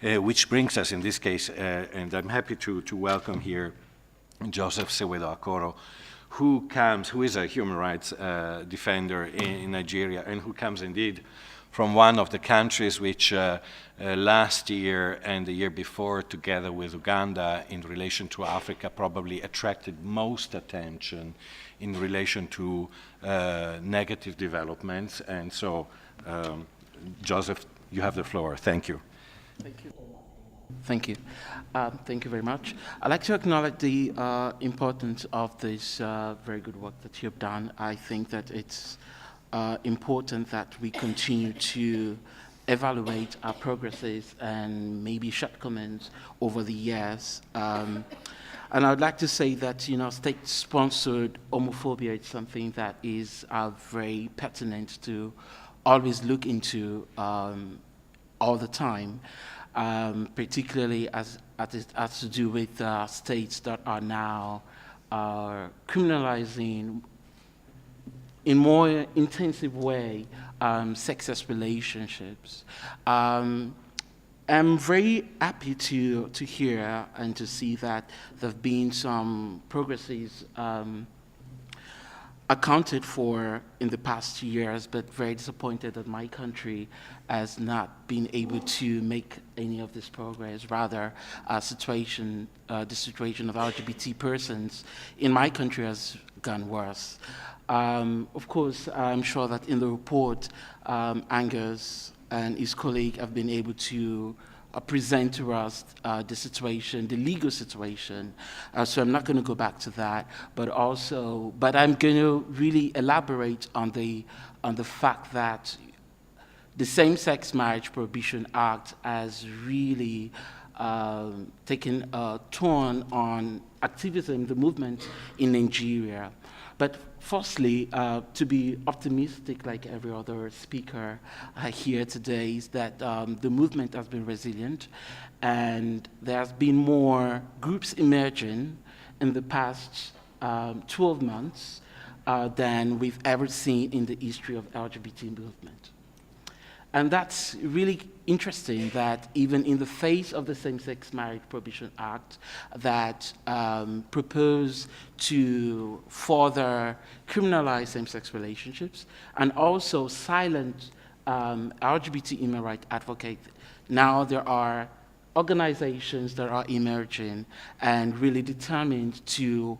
which brings us in this case, and I'm happy to welcome here Joseph Sewedo Akoro, who is a human rights defender in Nigeria, and who comes indeed from one of the countries which last year and the year before, together with Uganda, in relation to Africa, probably attracted most attention in relation to negative developments. And so, Joseph, you have the floor. Thank you. Thank you. Thank you. Thank you very much. I'd like to acknowledge the importance of this very good work that you've done. I think that it's important that we continue to evaluate our progresses and maybe shortcomings over the years. And I would like to say that, state-sponsored homophobia is something that is very pertinent to always look into all the time, particularly as it has to do with states that are now criminalizing in more intensive way sexist relationships. I'm very happy to hear and to see that there have been some progresses accounted for in the past years, but very disappointed that my country has not been able to make any of this progress. Rather, the situation of LGBT persons in my country has gone worse. Of course, I'm sure that in the report, Angus and his colleague have been able to present to us the situation, the legal situation. So I'm not going to go back to that, but I'm going to really elaborate on the fact that the Same-Sex Marriage Prohibition Act has really taken a turn on activism, the movement in Nigeria. But firstly, to be optimistic like every other speaker here today is that the movement has been resilient, and there has been more groups emerging in the past 12 months than we've ever seen in the history of LGBT movement. And that's really interesting that even in the face of the Same-Sex Marriage Prohibition Act that proposed to further criminalize same-sex relationships and also silent LGBT human rights advocates, now there are organizations that are emerging and really determined to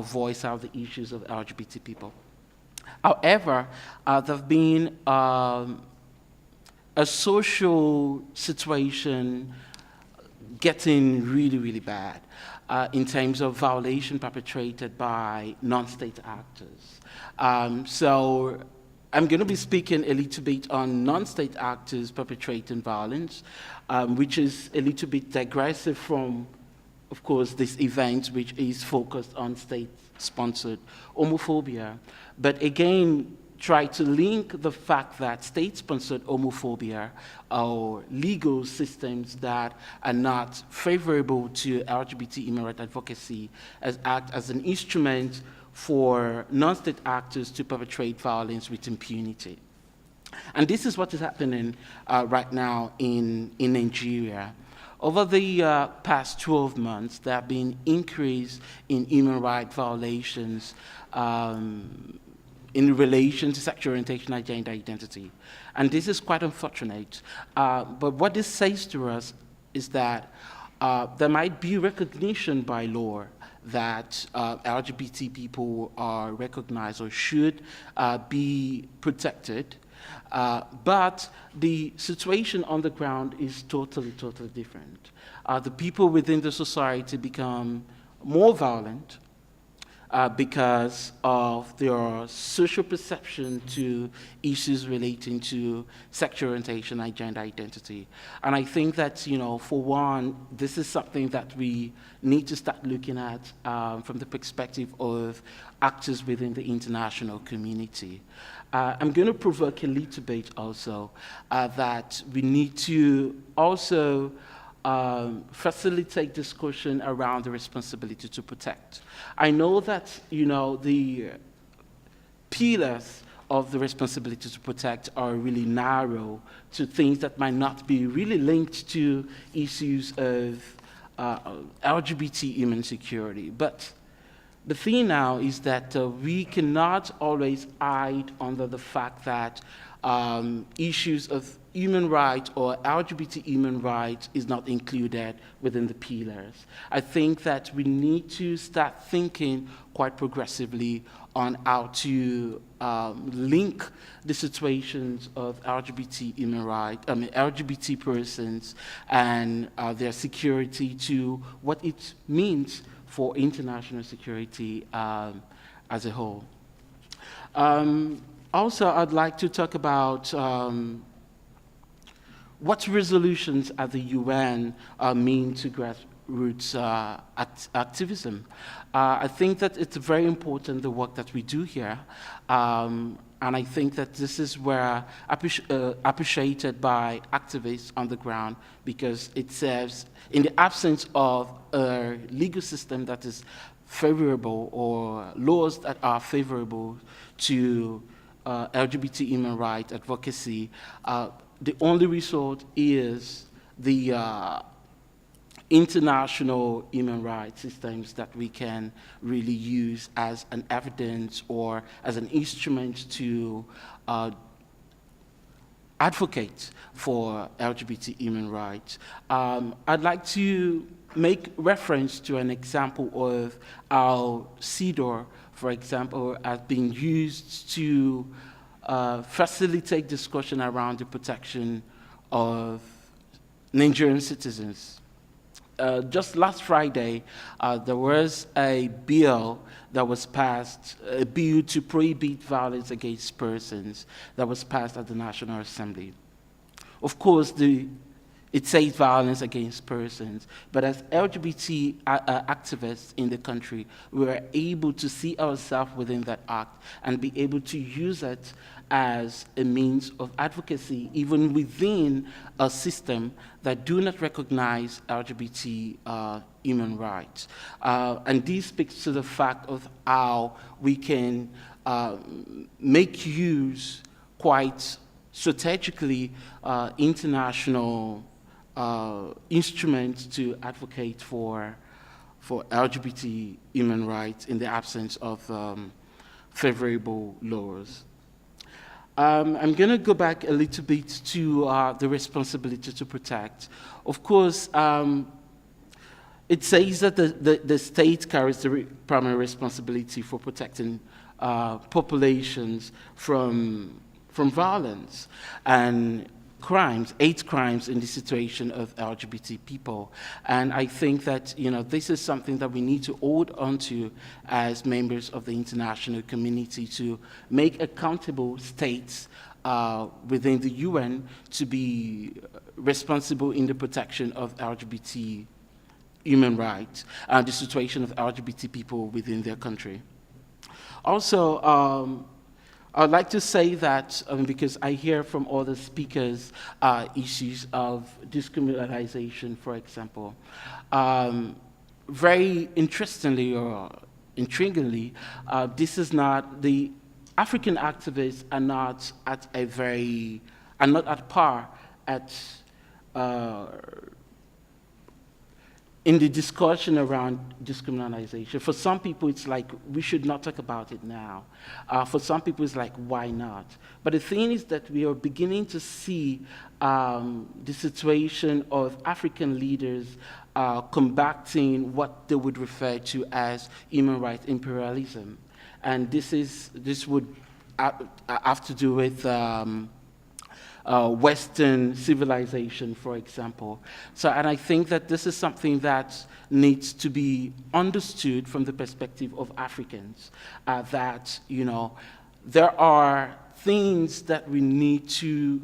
voice out the issues of LGBT people. However, there have been a social situation getting really, really bad in terms of violation perpetrated by non-state actors. So I'm going to be speaking a little bit on non-state actors perpetrating violence, which is a little bit digressive from, of course, this event, which is focused on state-sponsored homophobia. But again, try to link the fact that state-sponsored homophobia or legal systems that are not favorable to LGBT human rights advocacy act as an instrument for non-state actors to perpetrate violence with impunity. And this is what is happening right now in Nigeria. Over the past 12 months, there have been increase in human rights violations in relation to sexual orientation and gender identity. And this is quite unfortunate. But what this says to us is that there might be recognition by law that LGBT people are recognized or should be protected. But the situation on the ground is totally, totally different. The people within the society become more violent, because of their social perception to issues relating to sexual orientation and gender identity. And I think that, for one, this is something that we need to start looking at from the perspective of actors within the international community. I'm going to provoke a little bit also that we need to also facilitate discussion around the responsibility to protect. I know that, the pillars of the responsibility to protect are really narrow to things that might not be really linked to issues of LGBT human security. But the thing now is that we cannot always hide under the fact that issues of human rights or LGBT human rights is not included within the pillars. I think that we need to start thinking quite progressively on how to link the situations of LGBT human rights, LGBT persons and their security to what it means for international security as a whole. Also, I'd like to talk about what resolutions at the UN mean to grassroots activism. I think that it's very important, the work that we do here, and I think that this is where appreciated by activists on the ground, because it serves, in the absence of a legal system that is favorable or laws that are favorable to LGBT human rights advocacy, the only resort is the international human rights systems that we can really use as an evidence or as an instrument to advocate for LGBT human rights. I'd like to make reference to an example of how CEDAW, for example, has been used to facilitate discussion around the protection of Nigerian citizens. Just last Friday, there was a bill that was passed, a bill to prohibit violence against persons, that was passed at the National Assembly. Of course, it says violence against persons, but as LGBT activists in the country, we were able to see ourselves within that act and be able to use it as a means of advocacy, even within a system that do not recognize LGBT human rights. And this speaks to the fact of how we can make use quite strategically international instruments to advocate for LGBT human rights in the absence of favorable laws. I'm going to go back a little bit to the responsibility to protect. Of course, it says that the state carries the primary responsibility for protecting populations from violence and crimes, hate crimes in the situation of LGBT people. And I think that, this is something that we need to hold on to as members of the international community, to make accountable states within the UN to be responsible in the protection of LGBT human rights and the situation of LGBT people within their country. Also, I'd like to say that, because I hear from other speakers issues of discriminalization, for example. Very interestingly or intriguingly, this is not, the African activists are not at par in the discussion around discriminalization. For some people, it's like, we should not talk about it now. For some people, it's like, why not? But the thing is that we are beginning to see the situation of African leaders combating what they would refer to as human rights imperialism. And this would have to do with Western civilization, for example. And I think that this is something that needs to be understood from the perspective of Africans, that, there are things that we need to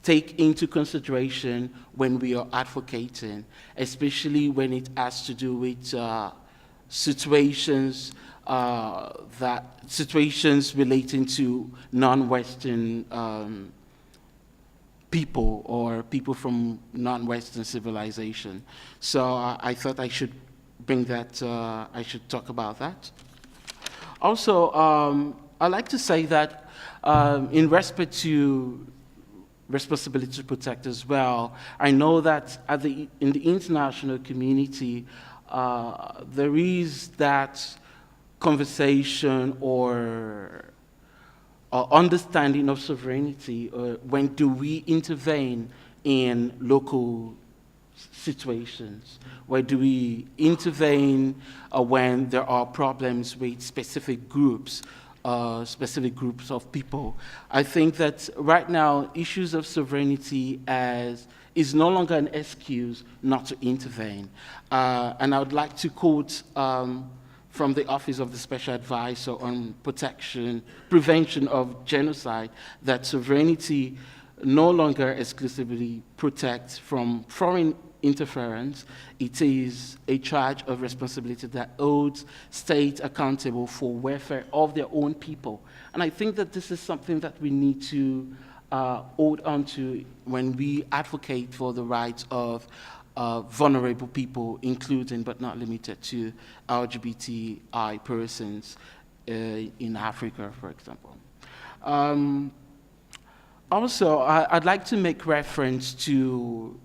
take into consideration when we are advocating, especially when it has to do with situations relating to non-Western people or people from non-Western civilization. So I thought I should bring that, I should talk about that. Also, I'd like to say that In respect to responsibility to protect as well, I know that in the international community, there is that conversation or understanding of sovereignty. When do we intervene in local situations? Where do we intervene when there are problems with specific groups of people? I think that right now, issues of sovereignty is no longer an excuse not to intervene. And I would like to quote from the Office of the Special Advisor on Prevention of Genocide, that sovereignty no longer exclusively protects from foreign interference. It is a charge of responsibility that holds states accountable for welfare of their own people. And I think that this is something that we need to hold on to when we advocate for the rights of vulnerable people, including but not limited to LGBTI persons in Africa, for example. Also, I'd like to make reference to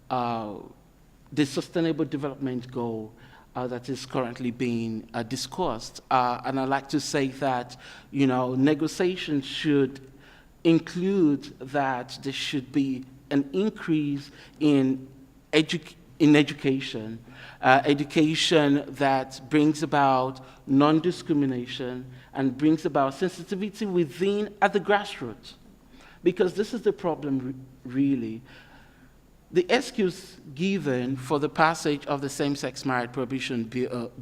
the Sustainable Development Goal that is currently being discussed. And I'd like to say that, negotiations should include that there should be an increase in education, education that brings about non-discrimination and brings about sensitivity at the grassroots. Because this is the problem, really. The excuse given for the passage of the Same-Sex Marriage Prohibition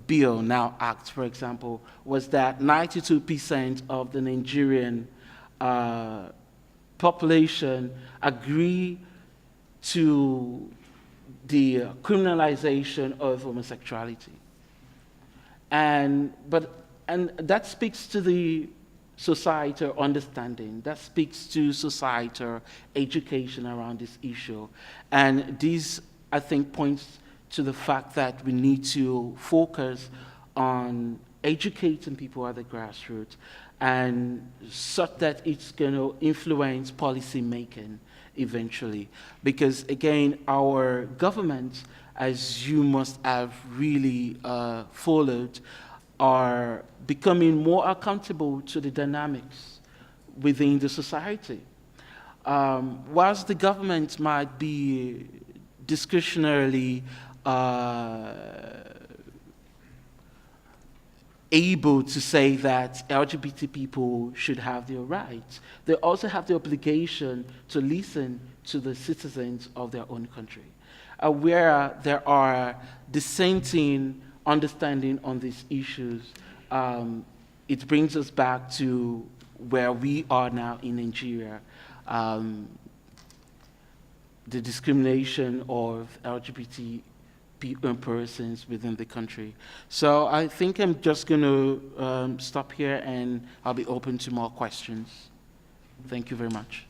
Bill, now Act, for example, was that 92% of the Nigerian population agree to the criminalization of homosexuality. And that speaks to the societal understanding, that speaks to societal education around this issue. And this, I think, points to the fact that we need to focus on educating people at the grassroots, and such that it's going to influence policy making eventually. Because again, our governments, as you must have really followed, are becoming more accountable to the dynamics within the society. Whilst the government might be discretionarily able to say that LGBT people should have their rights, they also have the obligation to listen to the citizens of their own country. Where there are dissenting understanding on these issues, it brings us back to where we are now in Nigeria, the discrimination of LGBT persons within the country. So I think I'm just going to stop here, and I'll be open to more questions. Thank you very much.